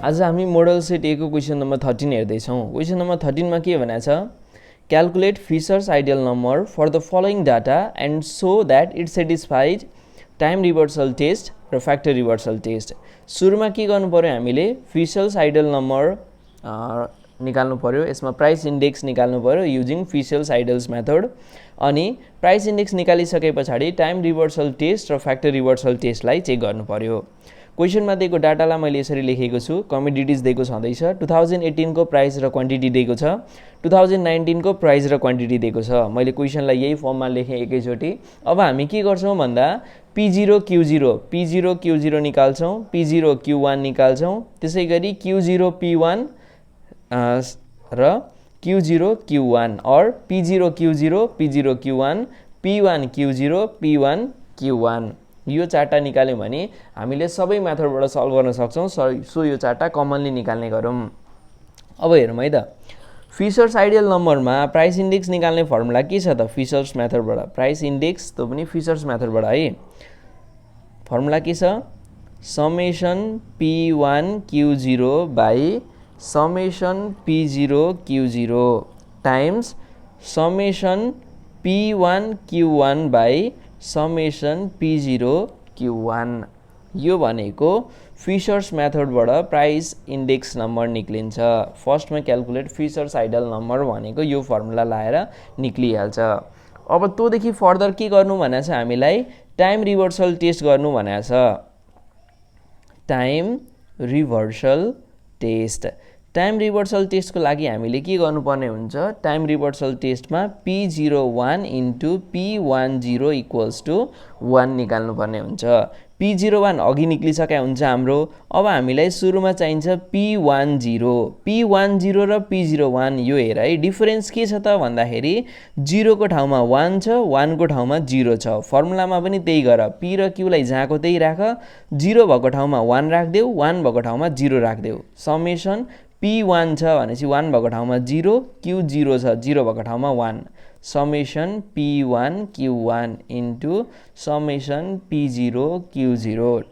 आज हामी model set A को क्वेसन नम्बर 13 हेर्दैछौँ। क्वेसन नम्बर 13 मा के भनेको छ, calculate Fisher's ideal number for the following data and so that it satisfies time reversal test र फ्याक्टर रिभर्सल टेस्ट। सुरुमा के गर्नु पर्यो, हामीले फिशर्स आइडियल नम्बर निकाल्नु पर्यो। यसमा प्राइस इन्डेक्स निकाल्नु पर्यो युजिङ फिशर्स आइडियल्स मेथड। अनि प्राइस इन्डेक्स निकालिसके पछाडि टाइम रिभर्सल टेस्ट र फ्याक्टर रिभर्सल टेस्टलाई चेक गर्नु पर्यो। क्वेसनमा दिएको डाटालाई मैले यसरी लेखेको छु। कमोडिटिज दिएको छँदैछ, 2018 को प्राइस र क्वान्टिटी दिएको छ, 2019 को प्राइस र क्वान्टिटी दिएको छ। मैले क्वेसनलाई यही फर्ममा लेखेँ एकैचोटि। अब हामी के गर्छौँ भन्दा P0 Q0 निकाल्छौँ, P0 Q1 निकाल्छौँ, त्यसै गरी Q0 P1 र Q0 Q1 और P0 Q0 P0 Q1 P1 Q0 P1 Q1 यो चारटा निकाल्यौँ भने हामीले सबै मेथडबाट सल्भ गर्न सक्छौँ। सो यो चारटा कमनली निकाल्ने गरौँ। अब हेरौँ है त, फिशर्स आइडियल नम्बरमा प्राइस इन्डेक्स निकाल्ने फर्मुला के छ त, फिशर्स मेथडबाट प्राइस इन्डेक्स त्यो पनि फिशर्स मेथडबाट है। फर्मुला के छ, summation P1 Q0 by summation P0 Q0 times summation P1 Q1 by summation P0 Q1। यो भनेको फिशर्स मेथडबाट प्राइस इन्डेक्स नम्बर निक्लिन्छ। फर्स्टमा क्याल्कुलेट फिशर्स आइडियल नम्बर भनेको यो फर्मुला लाएर निक्लिहाल्छ। अब त्योदेखि फर्दर के गर्नु भनेको छ, हामीलाई टाइम रिभर्सल टेस्ट गर्नु भनेको छ। Time reversal test, time reversal टेस्टको लागि हामीले के गर्नुपर्ने हुन्छ, टाइम रिभर्सल टेस्टमा P01 into P10 equals to 1 निकाल्नुपर्ने हुन्छ। P01 अघि निक्लिसके हुन्छ हाम्रो। अब हामीलाई सुरुमा चाहिन्छ P10 र P01। यो हेर है, डिफरेन्स के छ त भन्दाखेरि 0 को ठाउँमा 1 छ, 1 को ठाउँमा 0 छ। फर्मुलामा पनि त्यही गर, P र Q लाई जहाँको त्यही राख, 0 भएको ठाउँमा 1 राखिदेऊ, 1 भएको ठाउँमा 0 राखिदेऊ। समेसन P1 छ भनेपछि 1 भएको ठाउँमा 0, Q0 छ 0 भएको ठाउँमा 1, summation P1 Q1 into summation P0 Q0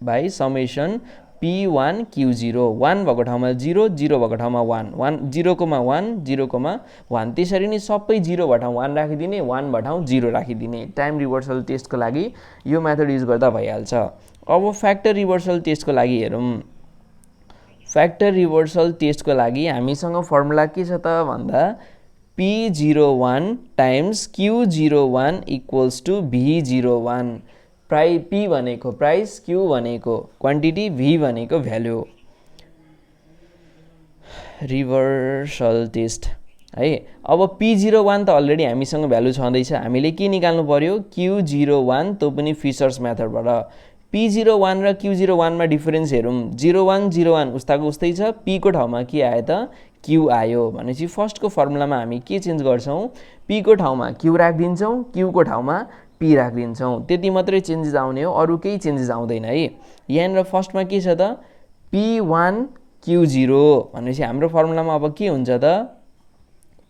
by summation P1 Q0। 1 भएको ठाउँमा 0, 0 भएको ठाउँमा 1, 0 कोमा 1, 0 कोमा 1। त्यसरी नै सबै 0 भए ठाउँ 1 राखिदिने, 1 भए ठाउँ 0 राखिदिने। टाइम रिभर्सल टेस्टको लागि यो मेथड युज गर्दा भइहाल्छ। अब फ्याक्टर रिभर्सल टेस्टको लागि हेरौँ। फ्याक्टर रिभर्सल टेस्टको लागि हामीसँग फर्मुला के छ त भन्दा P01 times Q01 equals to V01। P भनेको प्राइस, Q भनेको क्वान्टिटी, V भनेको भ्याल्यु। रिभर्सल टेस्ट है। अब P01 त अलरेडी हामीसँग भ्याल्यु छँदैछ, हामीले के निकाल्नु पर्यो, Q01 त्यो पनि फिशर्स मेथडबाट। P01 र Q01 मा डिफरेन्स हेरौँ, 01 01 उस्ताको उस्तै छ, P को ठाउँमा के आयो त, Q आयो। भनेपछि फर्स्टको फर्मुलामा हामी के चेन्ज गर्छौँ, P को ठाउँमा Q राखिदिन्छौँ, Q को ठाउँमा P राखिदिन्छौँ। त्यति मात्रै चेन्जेस आउने हो, अरू केही चेन्जेस आउँदैन है। यहाँनिर फर्स्टमा के छ त, P1 Q0 भनेपछि हाम्रो फर्मुलामा अब के हुन्छ त,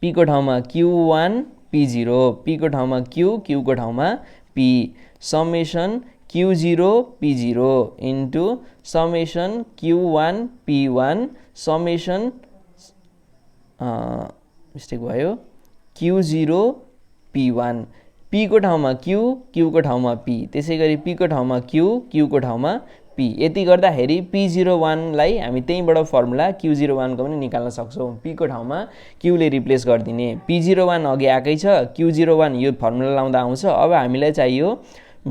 P को ठाउँमा Q1 P0, P को ठाउँमा Q, Q को ठाउँमा P, summation Q0 P0 into summation Q1 P1 summation mistake भयो, Q0 P1, P को ठाउँमा Q, Q को ठाउँमा P, त्यसै गरी P को ठाउँमा Q, Q को ठाउँमा P। यति गर्दाखेरि P01 लाई हामी त्यहीँबाट फर्मुला Q01 को पनि निकाल्न सक्छौँ। P को ठाउँमा Q ले रिप्लेस गरिदिने। P01 अघि आएकै छ, Q01 यो फर्मुला लाउँदा आउँछ। अब हामीलाई चाहियो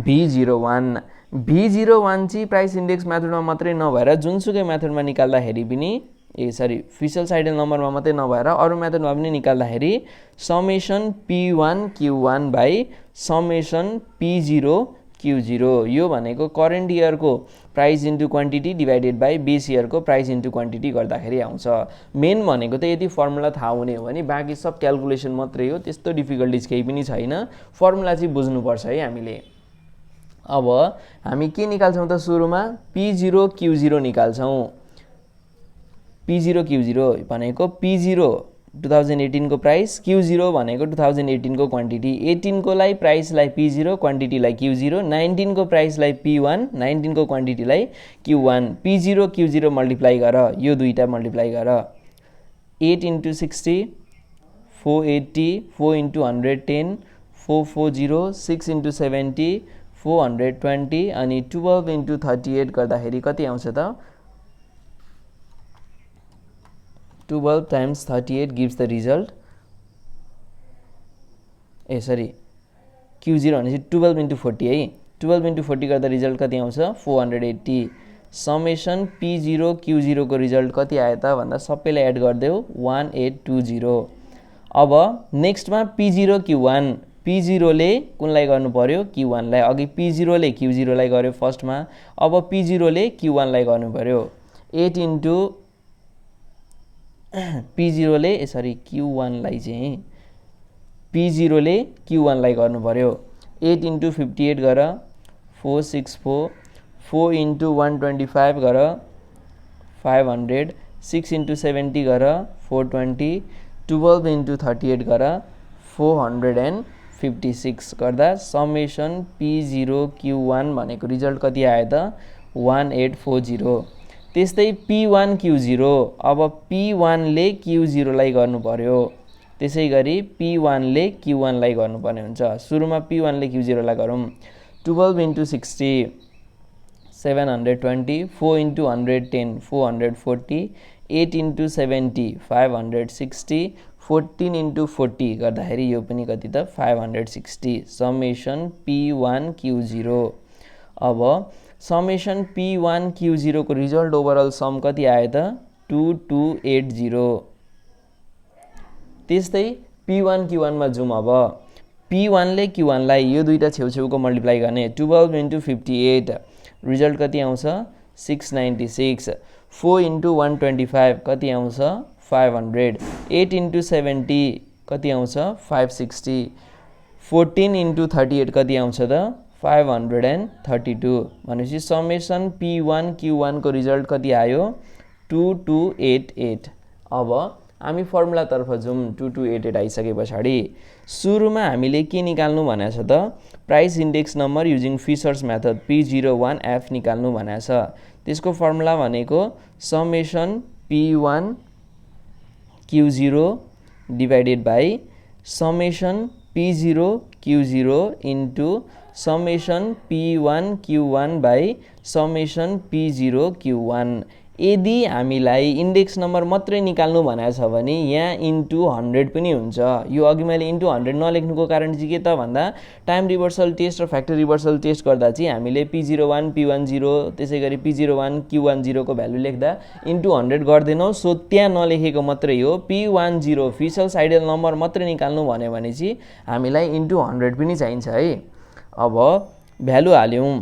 V01। V01 चाहिँ प्राइस इन्डेक्स मेथडमा मात्रै नभएर जुनसुकै मेथडमा निकाल्दाखेरि पनि फिशर्स आइडियल नम्बरमा मात्रै नभएर अरू मेथडमा पनि निकाल्दाखेरि summation P1 Q1 by summation P0 Q0। यो भनेको करेन्ट इयरको price into quantity divided by base इयरको प्राइस इन्टु क्वान्टिटी गर्दाखेरि आउँछ। मेन भनेको त यदि फर्मुला थाहा हुने हो भने बाँकी सब क्याल्कुलेसन मात्रै हो, त्यस्तो डिफिकल्टिज केही पनि छैन। फर्मुला चाहिँ बुझ्नुपर्छ है हामीले। अब हामी के निकाल्छौँ त, सुरुमा P0 Q0 निकाल्छौँ। P0 Q0 भनेको P0 2018 को प्राइस, Q0 भनेको 2018 को क्वान्टिटी, 18 को लाई प्राइसलाई P0, क्वान्टिटीलाई Q0, 19 को प्राइसलाई P1, 19 को क्वान्टिटीलाई Q1, P0 Q0 मल्टिप्लाई गर, यो दुईटा मल्टिप्लाई गर, 8 into 60 480, 4 into 110 440, 6 into 70 420 अनि 12 into 38 गर्दाखेरि कति आउँछ त? 12 times 38 gives the result, sorry, Q0 भनेपछि 12 into 40 है, 12 into 40 गर्दा रिजल्ट कति आउँछ? 480. समेसन P0 Q0 को रिजल्ट कति आयो त भन्दा सबैलाई एड गरिदेऊ 1820. अब नेक्स्टमा P0 Q1, P0 ले कुनलाई गर्नु पर्यो? Q1 लाई. अघि P0 ले Q0 लाई गर्यो फर्स्टमा, अब P0 ले Q1 लाई गर्नु पर्यो. 8 into P0 ले Q1 लाई चाहिँ P0 ले Q1 लाई गर्नु पर्यो. 8 into 58 गर 464, 4 into 125 गर 500, 6 into 70 गर 420, 12 into 38 गर 456 गर्दा समेसन P0 Q1 भनेको रिजल्ट कति आयो त? 1840. त्यस्तै P1 Q0, अब P1 ले Q0 लाई गर्नु पर्यो, त्यसै गरी P1 ले Q1 लाई गर्नुपर्ने हुन्छ. सुरुमा P1 ले Q0 लाई गरौँ. 12 into 60 720, 4 into 110 440, 8 into 70 560, 14 into 40 गर्दाखेरि यो पनि कति त? 560. Summation P1 Q0. अब समेसन P1 Q0 को रिजल्ट ओभरअल सम कति आयो त? 2280. त्यस्तै P1 Q1 मा जाउँ. अब P1 ले Q1 लाई यो दुईटा छेउछेउको मल्टिप्लाई गर्ने, 12 into 58 रिजल्ट कति आउँछ? 696. 4 into 125 कति आउँछ? 500. 8 into 70 कति आउँछ? 560. 14 into 38 कति आउँछ त? 532. भनेपछि समेसन P1 Q1 को रिजल्ट कति आयो? 2288. अब हामी फर्मुला तर्फ जाउँ. 2288 आइसके पछाडि सुरुमा हामीले के निकाल्नु भनेको छ त? Price index number using Fisher's method P01F निकाल्नु भनेको छ. त्यसको फर्मुला भनेको summation P1 Q0 divided by summation P0 Q0 into summation P1 Q1 by summation P0 Q1. यदि हामीलाई इन्डेक्स नम्बर मात्रै निकाल्नु भनेको छ भने यहाँ इन्टु 100 पनि हुन्छ. यो अघि मैले इन्टु 100 नलेख्नुको कारण चाहिँ के त भन्दा टाइम रिभर्सल टेस्ट र फ्याक्टर रिभर्सल टेस्ट गर्दा चाहिँ हामीले P01 P10 त्यसै गरी P01 Q10 को भ्यालु लेख्दा इन्टु 100 गर्दैनौँ. सो त्यहाँ नलेखेको मात्रै हो. P10 फिशर्स आइडियल नम्बर मात्रै निकाल्नु भन्यो भने चाहिँ हामीलाई इन्टु 100 पनि चाहिन्छ है. अब भ्यालु हाल्यौँ.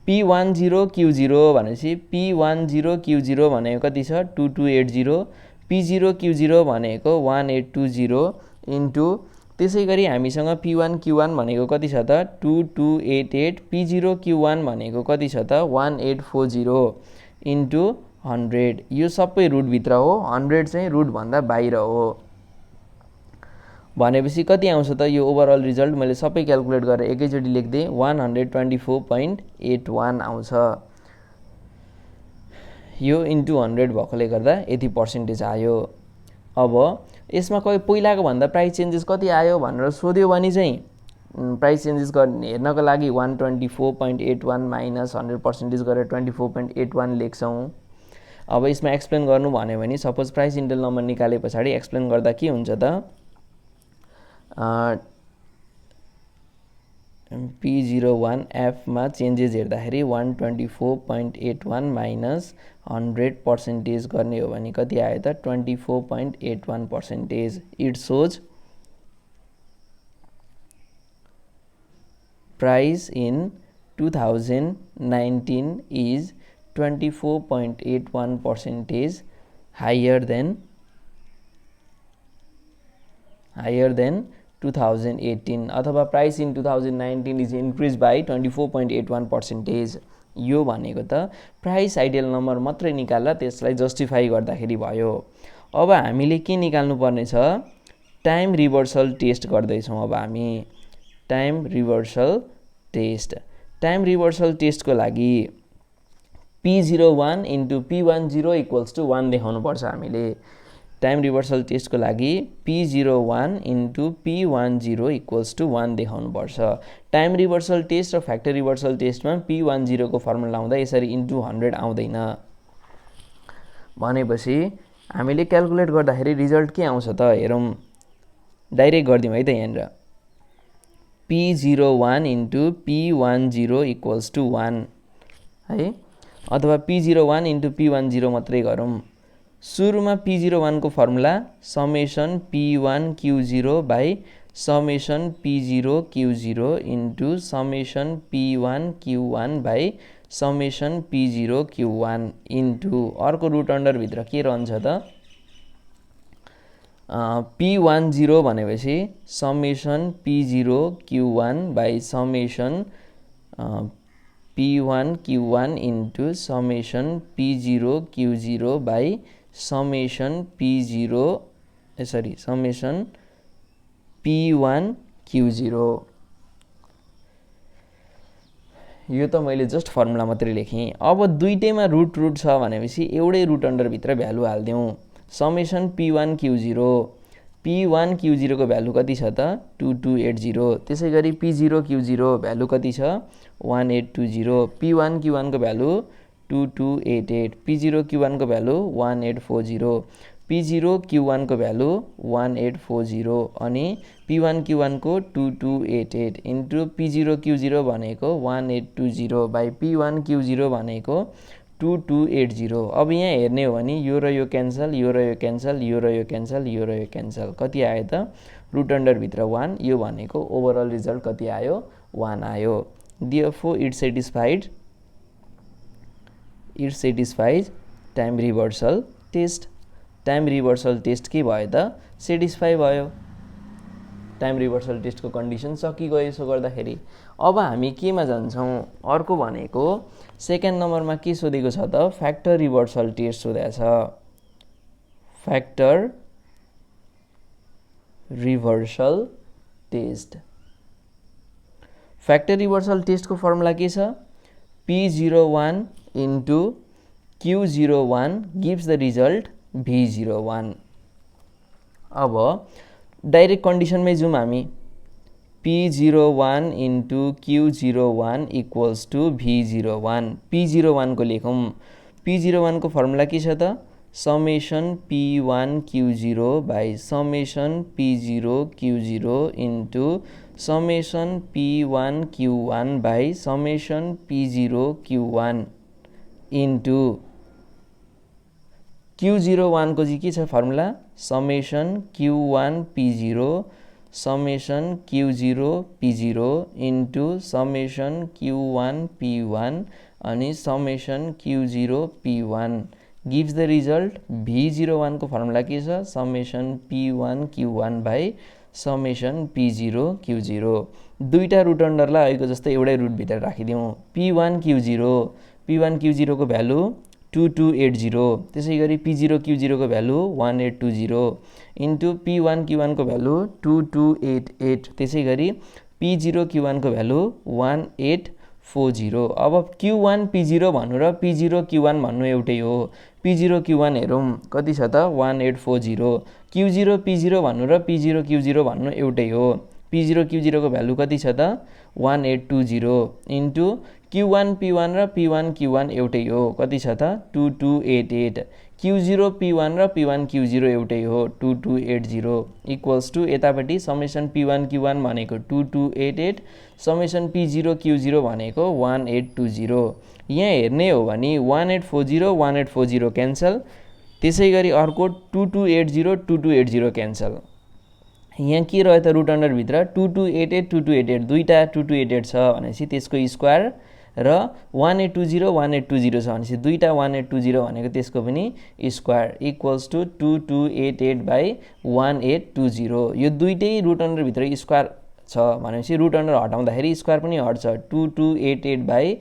P10 Q0 भनेपछि P10 Q0 भनेको कति छ? 2280. P0 Q0 भनेको 1820 इन्टु त्यसै गरी हामीसँग P1 Q1 भनेको कति छ त? 2288. P0 Q1 भनेको कति छ त? 1840 इन्टु 100. यो सबै रुटभित्र हो, 100 चाहिँ रुटभन्दा बाहिर हो. भनेपछि कति आउँछ त? यो ओभरअल रिजल्ट मैले सबै क्याल्कुलेट गरेर एकैचोटि लेख्दै 124.81 आउँछ. यो इन्टु 100 भएकोले गर्दा यति पर्सेन्टेज आयो. अब यसमा कोही पहिलाको भन्दा प्राइस चेन्जेस कति आयो भनेर सोध्यो भने चाहिँ प्राइस चेन्जेस हेर्नको लागि 124.81 माइनस 100% गरेर 24.81 लेख्छौँ. अब यसमा एक्सप्लेन गर्नु भन्यो भने सपोज प्राइस इन्डेल नम्बर निकाले पछाडि एक्सप्लेन गर्दा के हुन्छ त? P01F मा चेन्जेस हेर्दाखेरि 124.81 माइनस 100% गर्ने हो भने कति आयो त? 24.81%. It shows price in 2019 is 24.81% higher than 2018 अथवा price in 2019 is increase by 24.81%. यो भनेको त प्राइस आइडियल नम्बर मात्रै निकाल्दा त्यसलाई जस्टिफाई गर्दाखेरि भयो. अब हामीले के निकाल्नु पर्ने छ टाइम रिभर्सल टेस्ट गर्दैछौँ अब हामी टाइम रिभर्सल टेस्टको लागि p01 into p10 equals to 1 देखाउनु पर्छ हामीले टाइम रिभर्सल टेस्टको लागि p01 into p10 equals to 1 देखाउनु पर्छ टाइम रिभर्सल टेस्ट र फ्याक्टर रिभर्सल टेस्टमा p10 को फर्मुला आउँदा यसरी इन्टु 100 आउँदैन भनेपछि हामीले क्याल्कुलेट गर्दाखेरि रिजल्ट के आउँछ त हेरौँ डाइरेक्ट गर्दियौँ है त यहाँनिर p01 into p10 equals to 1 है अथवा p01 into p10 मात्रै गरौँ सुरुमा p01 को formula summation p1 q0 by summation p0 q0 into summation p1 q1 by summation p0 q1 into अर्को रुट अन्डर भित्र के रहन्छ त p10 भनेपछि summation p0 q1 by summation p1 q1 into summation p0 q0 by summation summation p1 q0 यो त मैले just formula मात्रै लेखेँ अब दुईटैमा रुट छ भनेपछि एउटै रुट अन्डर भित्र भ्यालु हाल्दियौँ समेसन p1 q0 को भ्यालु कति छ त 2280 त्यसैगरी p0 q0 भ्यालु कति छ 1820 p1 q1 को भ्यालु 2288 p0 q1 को भ्यालु 1840 p0 q1 को भ्यालु 1840 अनि p1 q1 को 2288 इन्टु p0 q0 भनेको 1820 बाई p1 q0 भनेको 2280 अब यहाँ हेर्ने हो भने यो र यो क्यान्सल यो र यो क्यान्सल यो र यो क्यान्सल यो र यो क्यान्सल कति आयो त रुट अन्डर भित्र 1 यो भनेको ओभरअल रिजल्ट कति आयो 1 आयो therefore it satisfies time reversal test time reversal test के भयो त सेटिस्फाई भयो टाइम रिभर्सल टेस्टको कन्डिसन सकिगयो यसो गर्दाखेरि अब हामी केमा जान्छौँ अर्को भनेको सेकेन्ड नम्बरमा के सोधेको छ त फ्याक्टर रिभर्सल टेस्ट सोधेको छ factor reversal test factor reversal टेस्टको फर्मुला के छ p01 into q01 gives the result v01 अब डाइरेक्ट कन्डिसनमै जाउँ हामी p01 into q01 equals to v01 p01 को लेखौँ p01 को फर्मुला के छ त summation p1 q0 by summation p0 q0 into summation p1 q1 by summation p0 q1 into q01 को के छ formula summation q1 p0 summation q0 p0 into summation q1 p1 अनि summation q0 p1 gives the result v01 को formula के छ summation p1 q1 by summation p0 q0 दुईटा root अन्डरलाई अहिलेको जस्तै एउटै रुट भित्र राखिदिउँ p1 q0 को भ्यालु 2280 त्यसैगरी p0 q0 को भ्यालु 1820 इन्टु p1 q1 को भ्यालु 2288 त्यसैगरी p0 q1 को भ्यालु 1840 अब q1 p0 भन्नु र p0 q1 भन्नु एउटै हो p0 q1 हेरौँ कति छ त 1840 q0 p0 भन्नु र p0 q0 भन्नु एउटै हो p0 q0 को भ्यालु कति छ त 1820 इन्टु q1 p1 र p1 q1 एउटै हो कति छ त 2288 q0 p1 र p1 q0 एउटै हो 2280 इक्वल्स टु यतापट्टि समेसन p1 q1 भनेको 2288 समेसन p0 q0 भनेको 1820 यहाँ हेर्ने हो भने 1840 क्यान्सल त्यसैगरी अर्को 2280 क्यान्सल यहाँ के रह्यो त रुट अन्डर भित्र 2288 दुईटा 2288 छ भनेपछि त्यसको स्क्वायर र 1820 छ भनेपछि दुईटा 1820 भनेको त्यसको पनि स्क्वायर इक्वल्स टु 2288 बाई 1820 यो दुईटै रुट अन्डर भित्र स्क्वायर छ भनेपछि रुट अन्डर हटाउँदाखेरि स्क्वायर पनि हट्छ 2288 बाई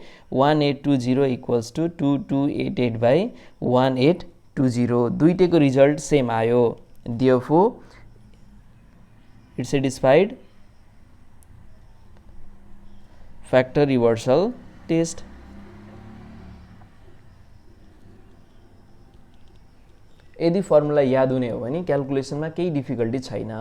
1820 इक्वल्स टु 2288 बाई 1820 20 दुईटैको रिजल्ट सेम आयो therefore it satisfied factor reversal test. यदि फर्मुला याद हुने हो भने क्याल्कुलेसनमा केही डिफिकल्टी छैन.